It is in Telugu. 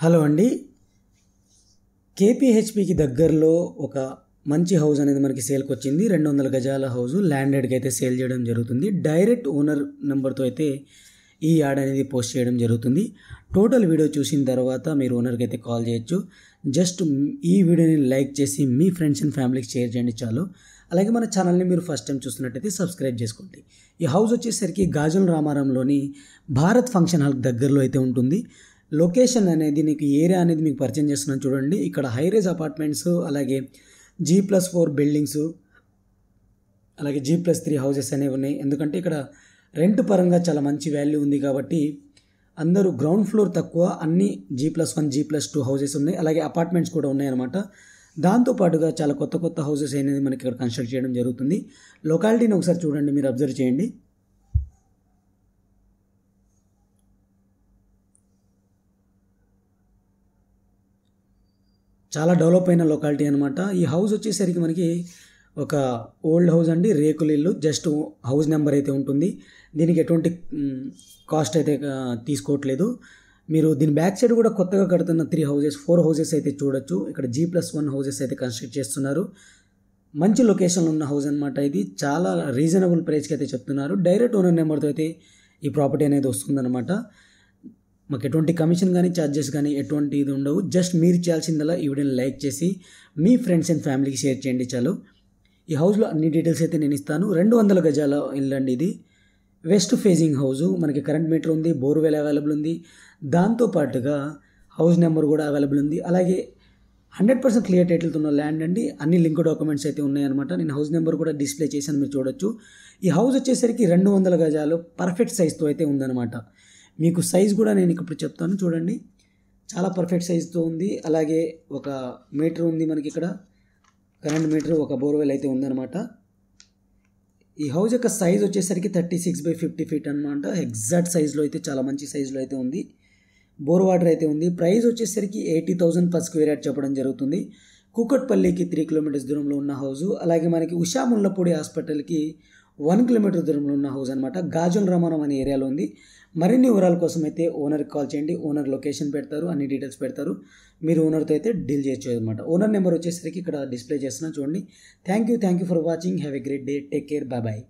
హలో అండి. కేపీహెచ్పికి దగ్గరలో ఒక మంచి హౌస్ అనేది మనకి సేల్కి వచ్చింది. 200 గజాల హౌస్ ల్యాండెడ్కి అయితే సేల్ చేయడం జరుగుతుంది. డైరెక్ట్ ఓనర్ నెంబర్తో అయితే ఈ యాడ్ అనేది పోస్ట్ చేయడం జరుగుతుంది. టోటల్ వీడియో చూసిన తర్వాత మీరు ఓనర్కి అయితే కాల్ చేయొచ్చు. జస్ట్ ఈ వీడియోని లైక్ చేసి మీ ఫ్రెండ్స్ అండ్ ఫ్యామిలీకి షేర్ చేయండి చాలు. అలాగే మన ఛానల్ని మీరు ఫస్ట్ టైం చూస్తున్నట్టయితే సబ్స్క్రైబ్ చేసుకోండి. ఈ హౌస్ వచ్చేసరికి గాజుల రామారంలోని భారత్ ఫంక్షన్ హాల్ దగ్గరలో అయితే ఉంటుంది. లొకేషన్ అనేది మీకు ఏరియా అనేది మీకు పరిచయం చేస్తున్నాను చూడండి. ఇక్కడ హైరేజ్ అపార్ట్మెంట్స్, అలాగే G+4 బిల్డింగ్స్, అలాగే G+3 హౌసెస్ అనేవి ఉన్నాయి. ఎందుకంటే ఇక్కడ రెంట్ పరంగా చాలా మంచి వాల్యూ ఉంది కాబట్టి అందరూ గ్రౌండ్ ఫ్లోర్ తక్కువ, అన్ని G+1 G+2 హౌసెస్ ఉన్నాయి. అలాగే అపార్ట్మెంట్స్ కూడా ఉన్నాయన్నమాట. దాంతోపాటుగా చాలా కొత్త కొత్త హౌసెస్ అనేది మనకి ఇక్కడ కన్స్ట్రక్ట్ చేయడం జరుగుతుంది. లొకాలిటీని ఒకసారి చూడండి, మీరు అబ్జర్వ్ చేయండి. చాలా డెవలప్ అయిన లొకాలిటీ అనమాట. ఈ హౌస్ వచ్చేసరికి మనకి ఒక ఓల్డ్ హౌస్ అండి, రేకుల ఇల్లు. జస్ట్ హౌస్ నెంబర్ అయితే ఉంటుంది. దీనికి ఎటువంటి కాస్ట్ అయితే తీసుకోవట్లేదు. మీరు దీని బ్యాక్ సైడ్ కూడా కొత్తగా కడుతున్న 4 హౌసెస్ అయితే చూడొచ్చు. ఇక్కడ G+1 హౌసెస్ అయితే కన్స్ట్రక్ట్ చేస్తున్నారు. మంచి లొకేషన్లో ఉన్న హౌస్ అనమాట. ఇది చాలా రీజనబుల్ ప్రైస్కి అయితే చెప్తున్నారు. డైరెక్ట్ ఓనర్ నెంబర్తో అయితే ఈ ప్రాపర్టీ అనేది వస్తుందన్నమాట. మాకు ఎటువంటి కమిషన్ కానీ ఛార్జెస్ కానీ ఎటువంటి ఇది ఉండవు. జస్ట్ మీరు చేయాల్సిందలా ఈ వీడియోని లైక్ చేసి మీ ఫ్రెండ్స్ అండ్ ఫ్యామిలీకి షేర్ చేయండి చాలు. ఈ హౌస్లో అన్ని డీటెయిల్స్ అయితే నేను ఇస్తాను. 200 గజాల ఇల్లు అండి ఇది. వెస్ట్ ఫేజింగ్ హౌస్, మనకి కరెంట్ మీటర్ ఉంది, బోర్వెల్ అవైలబుల్ ఉంది. దాంతోపాటుగా హౌస్ నెంబర్ కూడా అవైలబుల్ ఉంది. అలాగే 100% క్లియర్ టైటిల్తో ఉన్న ల్యాండ్ అండి. అన్ని లింక్ డాక్యుమెంట్స్ అయితే ఉన్నాయన్నమాట. నేను హౌస్ నెంబర్ కూడా డిస్ప్లే చేశాను, మీరు చూడొచ్చు. ఈ హౌస్ వచ్చేసరికి 200 గజాలు పర్ఫెక్ట్ సైజ్తో అయితే ఉందన్నమాట. మీకు సైజ్ కూడా నేను ఇప్పుడు చెప్తాను చూడండి. చాలా పర్ఫెక్ట్ సైజ్తో ఉంది. అలాగే ఒక మీటర్ ఉంది మనకి ఇక్కడ, కరెంట్ మీటర్, ఒక బోర్వెల్ అయితే ఉందన్నమాట. ఈ హౌస్ యొక్క సైజ్ వచ్చేసరికి 36/50 ఫీట్ అనమాట. ఎగ్జాక్ట్ సైజ్లో అయితే చాలా మంచి సైజ్లో అయితే ఉంది. బోర్ వాటర్ అయితే ఉంది. ప్రైస్ వచ్చేసరికి 80,000 per square యార్డ్ చెప్పడం జరుగుతుంది. కూకట్పల్లికి 3 కిలోమీటర్స్ దూరంలో ఉన్న హౌసు. అలాగే మనకి ఉషా ముల్లపూడి హాస్పిటల్కి 1 కిలోమీటర్ దూరంలో ఉన్న హౌస్ అనమాట. గాజుల రామారం అనే ఏరియాలో ఉంది. మరిన్ని వివరాల కోసం అయితే ఓనర్కి కాల్ చేయండి. ఓనర్ లొకేషన్ పెడతారు, అన్ని డీటెయిల్స్ పెడతారు. మీరు ఓనర్తో అయితే డీల్ చేయొచ్చు అనమాట. ఓనర్ నెంబర్ వచ్చేసరికి ఇక్కడ డిస్ప్లే చేస్తున్నా చూడండి. Thank you for watching. Have a great day. Take care. Bye.